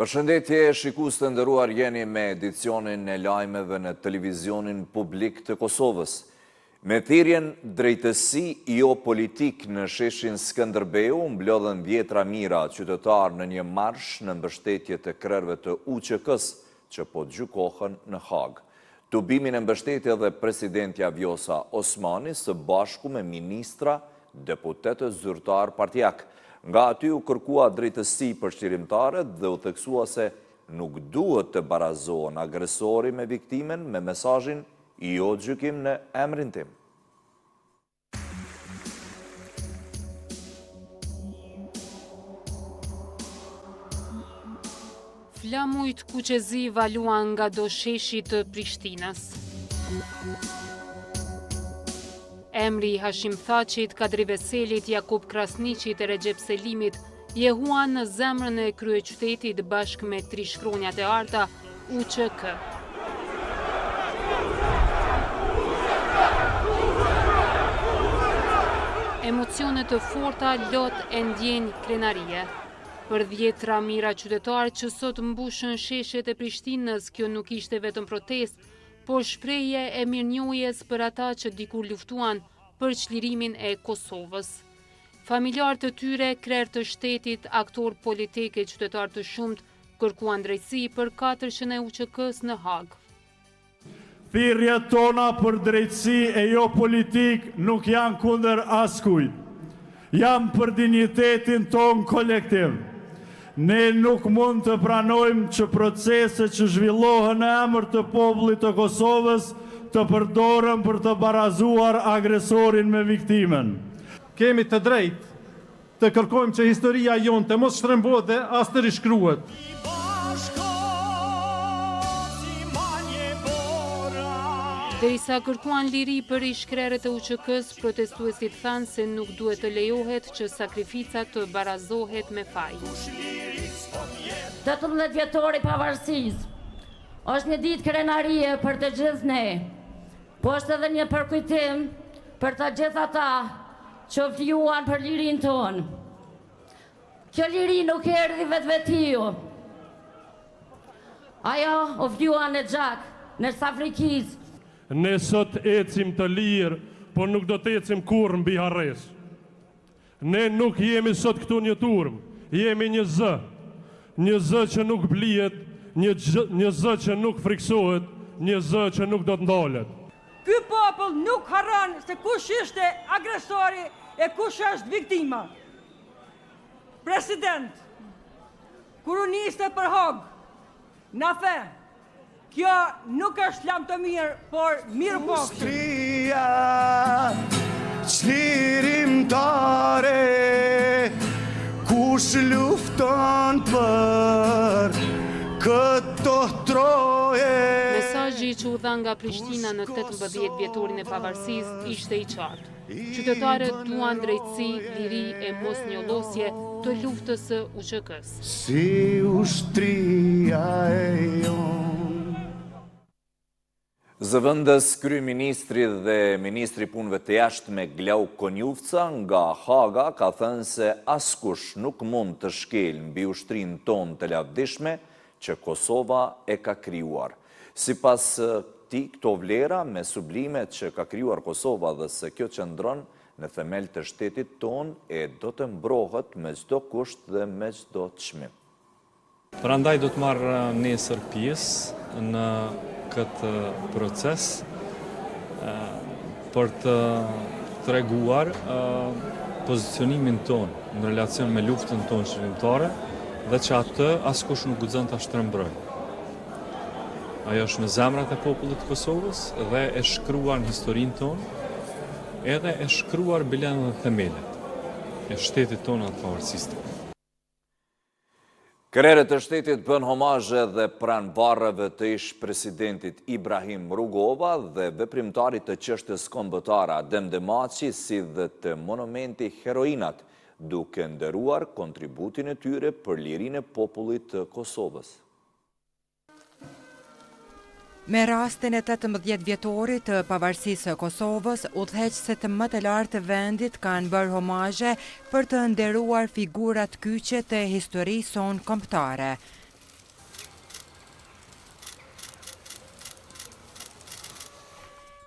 Përshëndetje, shikues të nderuar, jeni me edicionin e lajmeve në televizionin publik të Kosovës. Me thirrjen drejtësi jo politik në sheshin Skënderbeu, mblodhen dhjetra mijëra qytetar në një marsh në mbështetje të krerëve të UÇK-s që po gjykohen në Hag. Tubimin e mbështetje dhe presidentja Vjosa Osmani së bashku me ministra, deputetë zyrtar partijak. Nga aty u kërkua drejtësi përshqirimtare dhe u theksua se nuk duhet të barazohen agresori me viktimen me mesazhin jo gjykim në emrin tim. Flamujt kuqezi valuan nga do sheshi të Prishtinës. Emri i Hashim Thaqit, Kadri Veselit, Jakub Krasniqit e Recep Selimit jehuan në zemrën e kryeqytetit bashkë me 3 shkronjat e arta UÇK. Emocionet të forta lot e ndjenjë krenarie. Për 10 mijëra qytetarë që sot mbushën sheshet e Prishtinës, kjo nuk ishte vetëm protestë, por shprehje e mirënjohjes për ata që dikur luftuan për çlirimin e Kosovës. Familjarë të tyre, krerë të shtetit, aktor politik e qytetarë të shumt kërkuan drejtësi për 400 e UÇK-s në Hag. Thirrjet tona për drejtësi e jo politik nuk janë kundër askujt. Janë për dinjitetin ton kolektiv. Ne nuk mund të pranojmë që proceset që zhvillohen në emër të popullit të Kosovës të përdoren për të barazuar agresorin me viktimen. Kemi të drejtë të kërkojmë që historia jonë të mos shtrembohet dhe as të rishkruhet. Derisa kërkuan liri për ish-krerët e UÇK-s, protestuesit thanë se nuk duhet të lejohet që sakrifica të barazohet me faj. 18 vjetori pavarësisë është një ditë krenarie për të gjithë ne, po është edhe një përkujtim për të gjithë ata që vjuan për lirin tonë. Kjo liri nuk erdhi vetvetiu. Ajo u vjuan në gjak, në Afrikisë. Ne sot ecim të lirë, por nuk do të ecim kurrë mbi harres. Ne nuk jemi sot këtu një turm, jemi një zë. Një zë që nuk blihet, një zë që nuk friksohet, një zë që nuk do të ndalet. Ky popull nuk harron se kush ishte agresori e kush është viktima. President, kur u niste për Hog, na the, kjo nuk është lam të mirë, por mirë po. Industria çlirimtare, kush lufton për këto troje. Mesazhi që u dha nga Prishtina në 18 vjetorin e pavarësisë ishte i qartë. Qytetarët duan drejtësi, liri e mosnjollosje të luftës së UÇK-s. Si ushtria e jon. Zëvendës kryeministri dhe ministri punëve të jashtme Glau Konjufca nga Haga ka thënë se askush nuk mund të shkel mbi ushtrinë tonë të lavdishme që Kosova e ka krijuar. Sipas këtij, këto vlera me sublimet që ka krijuar Kosova dhe se kjo qëndron në themel të shtetit tonë e do të mbrohet me çdo kusht dhe me çdo çmim. Prandaj do të marr nesër pjesë në këtë proces për të treguar pozicionimin tonë në relacion me luftën tonë qëllimtare dhe që atë askush nuk guxon ta shtrembrojë. Ajo është në zemrat e popullit të Kosovës dhe e shkruar në historinë tonë, edhe e shkruar bilen dhe themelet e shtetit tonë dhe pavarësisë tonë. Krerët e shtetit bën homazhe dhe pranvarreve të ish presidentit Ibrahim Rugova dhe veprimtarit të çështjes kombëtare Adem Demaçi, si dhe të monumenti Heroinat, duke nderuar kontributin e tyre për lirinë e popullit të Kosovës. Me rastin e 18 vjetorit të pavarësisë së Kosovës, udhëheqësit më të lartë të vendit kanë bërë homazhe për të nderuar figurat kyçe të historisë sonë kombëtare.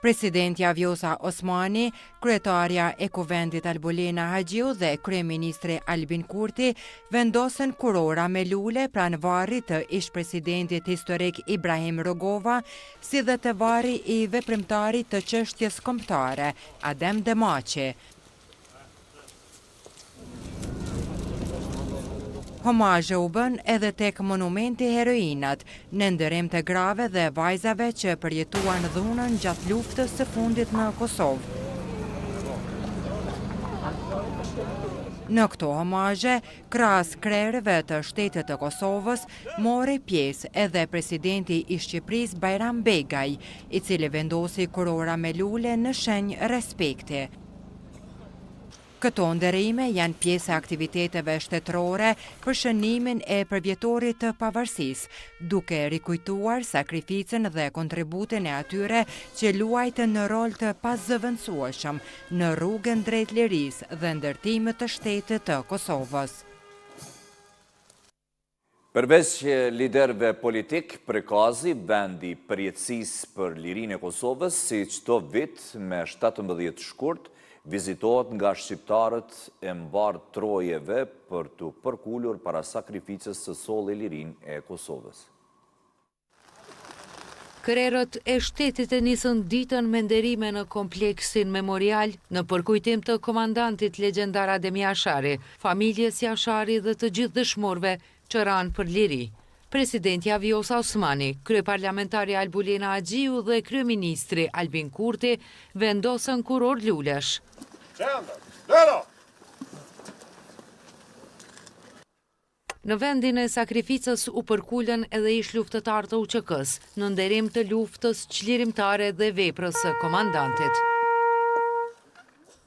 Presidentja Vjosa Osmani, kryetarja e Kuvendit Albolena Haxhiu dhe kryeministri Albin Kurti vendosën kurora me lule pranë varrit të ish-presidentit historik Ibrahim Rogova, si dhe të varri i veprimtarit të çështjes kombëtare, Adem Demaçi. Homazhe u bën edhe tek monumenti heroinat, në ndërim të grave dhe vajzave që përjetuan dhunën gjatë luftës së fundit në Kosovë. Në këto homazhe, krahas krerëve të shtetit të Kosovës, mori pjesë edhe presidenti i Shqipërisë Bajram Begaj, i cili vendosi kurora me lule në shenjë respekti. Këto ndërrime janë pjesë e aktiviteteve shtetërore për shënimin e përvjetorit të pavarësisë, duke rikujtuar sakrificën dhe kontributin e atyre që luajtën në rol të pazëvendësueshëm në rrugën drejt lirisë dhe ndërtimit të shtetit të Kosovës. Përveç liderëve politik, prekazi vendi përjetësisë për lirinë e Kosovës, si çdo vit me 17 shkurt, vizitohet nga shqiptarët e mbar trojeve për të përkullur para sakrificës së solli lirinë e Kosovës. Krerët e shtetit e nisën ditën me nderime në kompleksin memorial në përkujtim të komandantit legjendar Adem Jashari, familjes Jashari dhe të gjithë dëshmorëve që ranë për liri. Presidentja Vjosa Osmani, kryeparlamentari Albolena Haxhiu dhe kryeministri Albin Kurti vendosën kuror lulesh. Në vendin e sakrificës u përkulën edhe ish luftëtar të UÇK-s, në nderim të luftës çlirimtare dhe veprës së komandantit.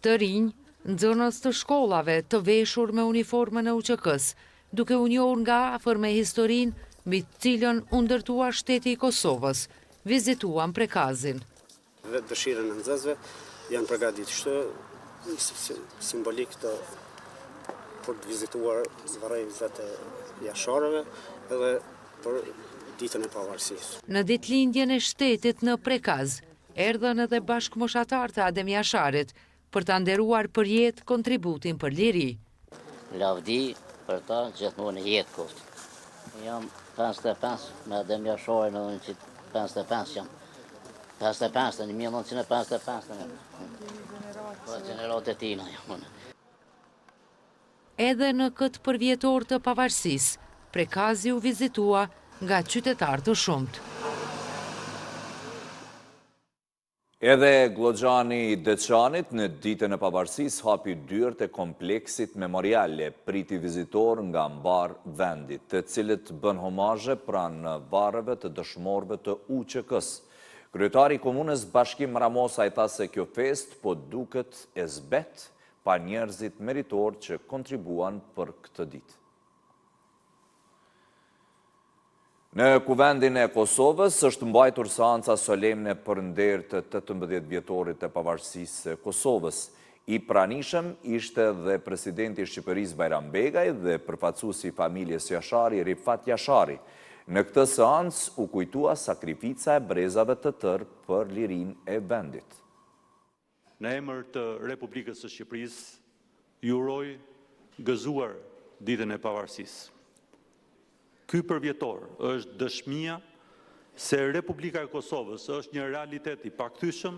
Të rinj, nxënës të shkollave, të veshur me uniformën e UÇK-s, duke u njohur nga afër me historinë mbi të cilën u ndërtua shteti i Kosovës, vizituan prekazin. Vetë dëshirën e nxënësve janë përgatitur simbolik të për të vizituar zvarrejtësit e Jasharëve edhe për ditën e pavarësisë. Në ditëlindjen e shtetit në Prekaz, erdhën edhe bashkëmoshatar të Adem Jasharit për ta nderuar përjet kontributin për liri. Lavdi për ta gjithmonë jetë kot. Jam 55 me Adem Jasharin edhe në 55 jam. 55 në 1955 generat e tina jam. Edhe në këtë përvjetor të pavarësisë, Prekazi u vizitua nga qytetar të shumt. Edhe Glogxhani Deçanit në ditën e pavarësisë hapi dyert e kompleksit memoriale, priti vizitor nga mbar vendit, të cilët bën homazhe pranë varreve të dëshmorëve të UÇK-s. Kryetari i komunës Bashkim Ramosa i tha se kjo fest po duket e zbet pa njerëzit meritor që kontribuan për këtë ditë. Në Kuvendin e Kosovës është mbajtur seanca solemne për nder të 18 vjetorit të pavarësisë së Kosovës. I pranishëm ishte dhe presidenti i Shqipërisë Bajram Begaj dhe përfaqësuesi i familjes Jashari Rifat Jashari. Në këtë seancë u kujtua sakrifica e brezave të tërë për lirinë e vendit. Në emër të Republikës së Shqipërisë, ju uroj gëzuar ditën e pavarësisë. Ky përvjetor është dëshmia se Republika e Kosovës është një realitet i pakthyeshëm,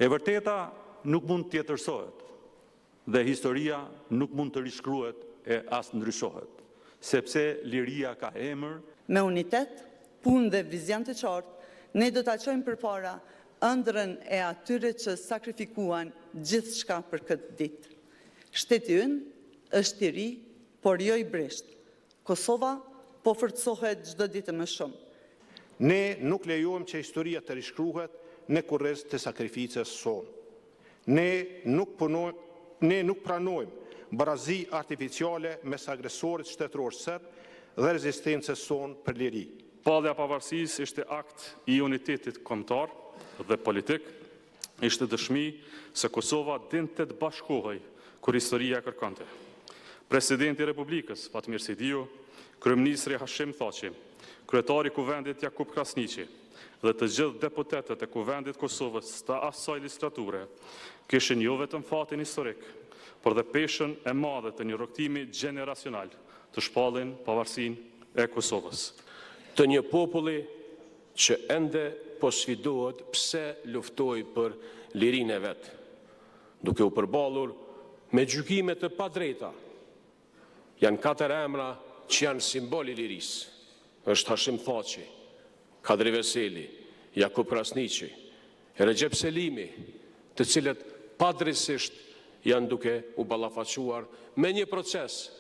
e vërteta nuk mund të tjetërsohet dhe historia nuk mund të rishkruhet e as ndryshohet, sepse liria ka emër. Me unitet, punë dhe vizion të qartë, ne do ta çojmë përpara ëndrrën e atyre që sakrifikuan gjithçka për këtë ditë. Shteti ynë është i ri, por jo i brisht. Kosova po forcohet çdo ditë më shumë. Ne nuk lejojmë që historia të rishkruhet në kurrez të sakrificës sonë. Ne nuk pranojmë barazi artificiale mes agresorit shtetëror sërt dhe rezistencës sonë për liri. Pallja e pavarësisë ishte akt i unitetit kombëtar dhe politik, ishte dëshmi se Kosova dinte të bashkohej kur historia kërkonte. Presidenti i Republikës Fatmir Sidiu, kryeministri Hashim Thaçi, kryetari i Kuvendit Jakub Krasniqi dhe të gjithë deputetet e Kuvendit Kosovës të asaj legislature kishin jo vetëm fatin historik, por dhe peshën e madhe të një rrugtimi generacional të shpallin pavarësinë e Kosovës. Të një populli që ende po sfidohet pse luftoi për lirinë e vet, duke u përballur me gjykime të padrejta. Janë 4 emra që janë simbol i lirisë. Është Hashim Thaçi, Kadri Veseli, Jakub Krasniqi, Recep Selimi, të cilët padrejtisht janë duke u ballafaquar me një proces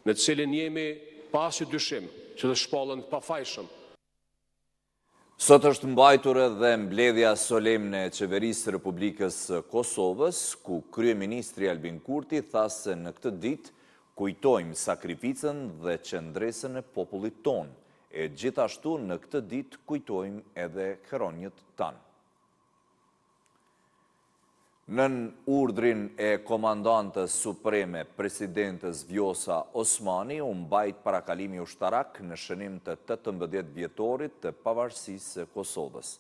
në të cilin jemi pa asnjë dyshim që të shpallën pafajshëm. Sot është mbajtur edhe mbledhja solemne e Qeverisë së Republikës Kosovës, ku kryeministri Albin Kurti tha se në këtë ditë kujtojmë sakrificën dhe qëndresën e popullit tonë, e gjithashtu në këtë ditë kujtojmë edhe heronjët tanë. Nën urdhrin e komandantës supreme, presidentës Vjosa Osmani, u mbajt parakalimi ushtarak në shënim të 18 vjetorit të pavarësisë së Kosovës.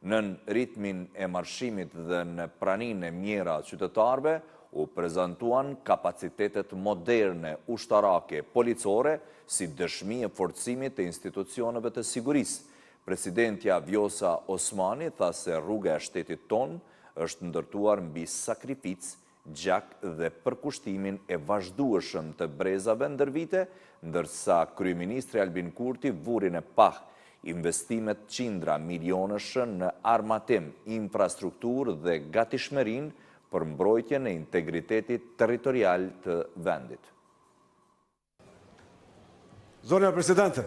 Nën ritmin e marshimit dhe në praninë e mjera qytetarëve, u prezentuan kapacitetet moderne ushtarake policore si dëshmi e forcimit të institucioneve të sigurisë. Presidentja Vjosa Osmani tha se rruga e shtetit tonë është ndërtuar mbi sakrificë, gjak dhe përkushtimin e vazhdueshëm të brezave ndër vite, ndërsa kryeministri Albin Kurti vurin e pah investimet qindra milionësh në armatim, infrastrukturë dhe gatishmërinë për mbrojtjen e integritetit territorial të vendit. Zonja Presidente,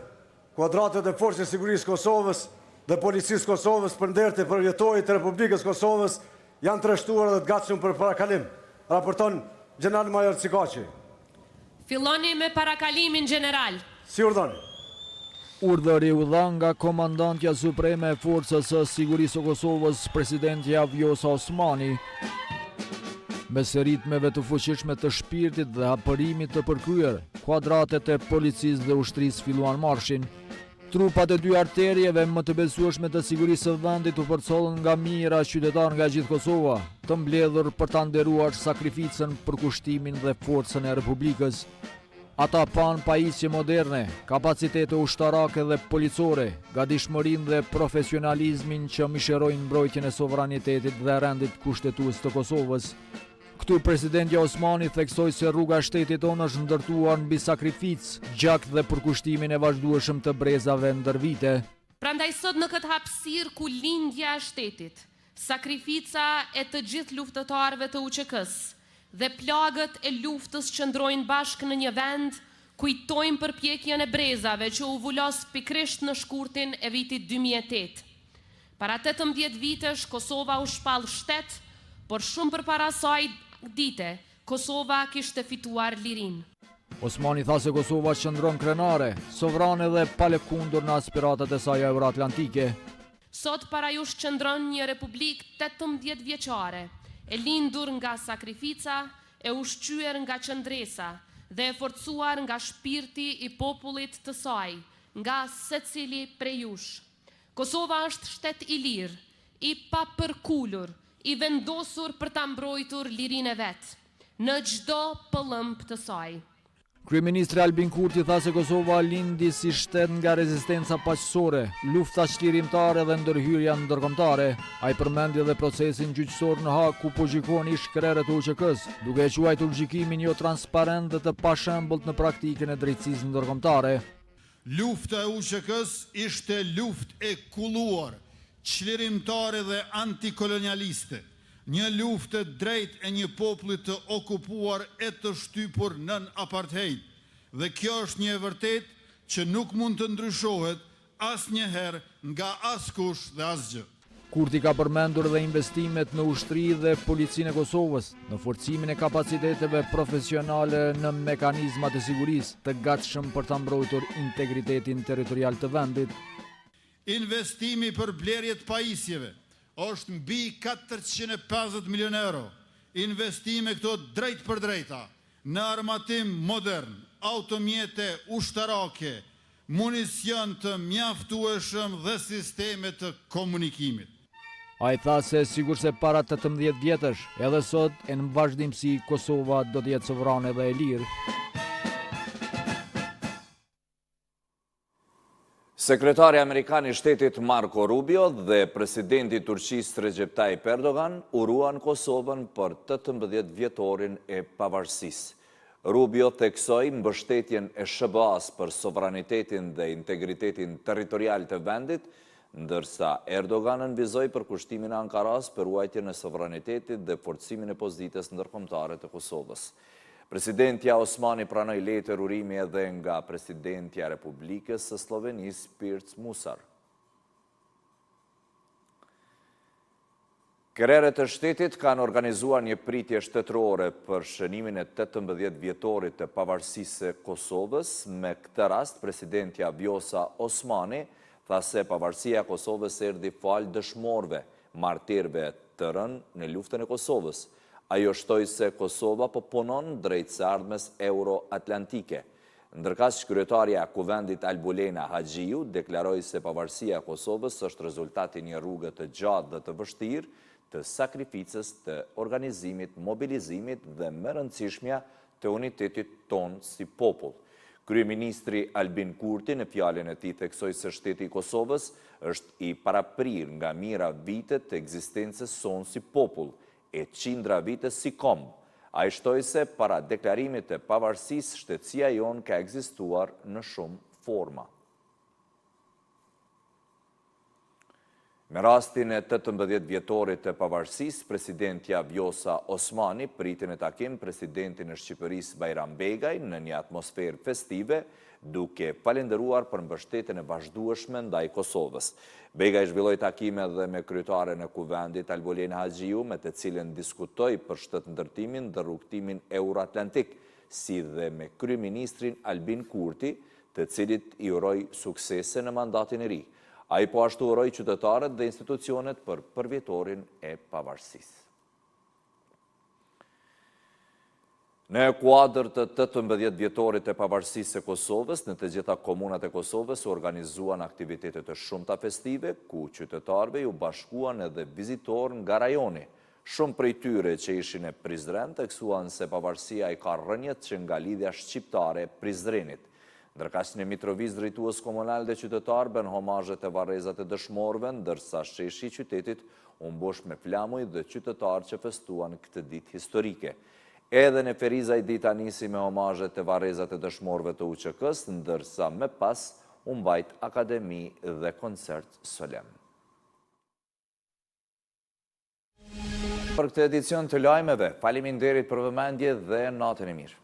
kuadratet e Forcës së Sigurisë Kosovës dhe Policisë Kosovës për ndërti përvjetorit të Republikës Kosovës janë trashtuar dhe të gatshëm për parakalim, raporton Gjeneral Major Cikaçi. Filloni me parakalimin general. Si urdhoni. Urdhëri u dha nga Komandantja Supreme e Forcës së Sigurisë së Kosovës, Presidentja Vjosa Osmani, me së ritmeve të fuqishme të shpirtit dhe apërimit të përkryer, kuadratet e policisë dhe ushtrisë filluan marshin. Trupat e 2 arterjeve më të besueshme të sigurisë së vendit u përcollën nga mijëra qytetarë nga gjithë Kosova, të mbledhur për ta nderuar sakrificën, përkushtimin dhe forcën e Republikës. Ata pan pajisje moderne, kapacitete ushtarake dhe policore, gatishmërinë dhe profesionalizmin që mishërojnë mbrojtjen e sovranitetit dhe rendit kushtetues të Kosovës. Këtu presidentja Osmani theksoi se rruga e shtetit tonë është ndërtuar mbi sakrificë, gjak dhe përkushtimin e vazhdueshëm të brezave ndër vite. Prandaj sot në këtë hapësirë ku lindja e shtetit, sakrifica e të gjithë luftëtarëve të UÇK-s dhe plagët e luftës që ndrojnë bashkë në një vend, kujtojmë përpjekjen e brezave që u vulos pikrisht në shkurtin e vitit 2008. Para 18 vitesh Kosova u shpall shtet, por shumë përpara saj dite, Kosova kishte fituar lirinë. Osmani tha se Kosova qëndron krenare, sovrane dhe palëkundur në aspiratat e saj euroatlantike. Sot para jush qëndron një republik 18 vjeçare, e lindur nga sakrifica, e ushqyer nga qëndresa dhe e forcuar nga shpirti i popullit të saj, nga secili prej jush. Kosova është shtet i lirë, i papërkullur, i vendosur për ta mbrojtur lirinë e vet, në çdo pëllëmp të saj. Kryeministri Albin Kurti tha se Kosova lindi si shtet nga rezistenca paqësore, lufta çlirimtare dhe ndërhyrja ndërkombëtare. Ai përmendi edhe procesin gjyqësor në Hag ku po gjykon ish krerët e UÇK-s, duke e quajtur gjykimin jo transparent dhe të pashembullt në praktikën e drejtësisë ndërkombëtare. Lufta e UÇK-s ishte luftë e kulluar, çlirimtare dhe antikolonialiste, një luftë drejt e një populli të okupuar e të shtypur nën apartheid, dhe kjo është një e vërtet që nuk mund të ndryshohet asnjëherë nga askush dhe asgjë. Kurti ka përmendur dhe investimet në ushtri dhe policinë e Kosovës, në forcimin e kapaciteteve profesionale në mekanizmat e sigurisë të gatshëm për ta mbrojtur integritetin territorial të vendit. Investimi për blerjet pajisjeve është mbi 450 milion euro. Investime këto drejt për drejta në armatim modern, automjete ushtarake, municion të mjaftueshëm dhe sisteme të komunikimit. A i tha se sigur se para 18 vjetësh, edhe sot e në vazhdimsi Kosova do të jetë sovrane dhe e lirë. Sekretari Amerikan i Shtetit Marco Rubio dhe presidenti Turqisë Recep Tayyip Erdogan uruan Kosovën për 18 vjetorin e pavarësisë. Rubio theksoi mbështetjen e SBA-s për sovranitetin dhe integritetin territorial të vendit, ndërsa Erdogan nënvizoi përkushtimin e Ankaras për ruajtjen e sovranitetit dhe forcimin e pozitës ndërkombëtare të Kosovës. Presidentja Osmani pranoi letër urimi edhe nga presidentja e Republikës së Slovenisë Pirc Musar. Kerreret e shtetit kanë organizuar një pritje shtetërore për shënimin e 18 vjetorit të pavarësisë së Kosovës. Me këtë rast, presidentja Vjosa Osmani tha se pavarësia e Kosovës erdhi fal dëshmorëve, martirëve të rënë në luftën e Kosovës. Ajo shtoi se Kosova po punon drejt së ardhmes euro-atlantike. Ndërkast kryetarja e Kuvendit Albulena Haxhiu deklaroi se pavarësia e Kosovës është rezultati i një rruge të gjatë dhe të vështirë të sakrificës, të organizimit, mobilizimit dhe më rëndësishmja të unitetit tonë si popull. Kryeministri Albin Kurti në fjalën e tij theksoi se shteti i Kosovës është i paraprir nga mira vite të ekzistencës sonë si popull e qindra vite si kombë. Ai shtoi se para deklarimit të pavarësisë shtetësia jonë ka ekzistuar në shumë forma. Me rastin e 18 vjetorit të pavarësisë, presidentja Vjosa Osmani priti në takim presidentin e Shqipërisë Bajram Begaj në një atmosferë festive, duke falenderuar për mbështetjen e vazhdueshme ndaj Kosovës. Begaj zhvilloi takime dhe me kryetaren e Kuvendit Albulena Haxhiu, me të cilën diskutoi për shtetëndërtimin dhe rrugtimin euro-atlantik, si dhe me kryeministrin Albin Kurti, të cilit i uroi suksese në mandatin e ri. Ai po ashtu uroi qytetarët dhe institucionet për përvjetorin e pavarësisë. Në kuadër të 18 vjetorit të pavarësisë së Kosovës, në të gjitha komunat e Kosovës u organizuan aktivitetet të shumta festive, ku qytetarëve u bashkuan edhe vizitorë nga rajoni. Shumë prej tyre që ishin e Prizren theksuan se pavarësia i ka rënjet që nga lidhja shqiptare e Prizrenit. Ndërkaq në Mitrovic drejtues komunal dhe qytetar bën homazhet e varrezat e dëshmorëve, ndërsa sheshi i qytetit u mbosh me flamuj dhe qytetarë që festuan këtë ditë historike. Edhe në Ferizaj dita nisi me homazhet e varrezat e dëshmorëve të UÇK-s, ndërsa më pas u mbajt akademi dhe koncert solem. Për këtë edicion të lajmeve, faleminderit për vëmendje dhe natën e mirë.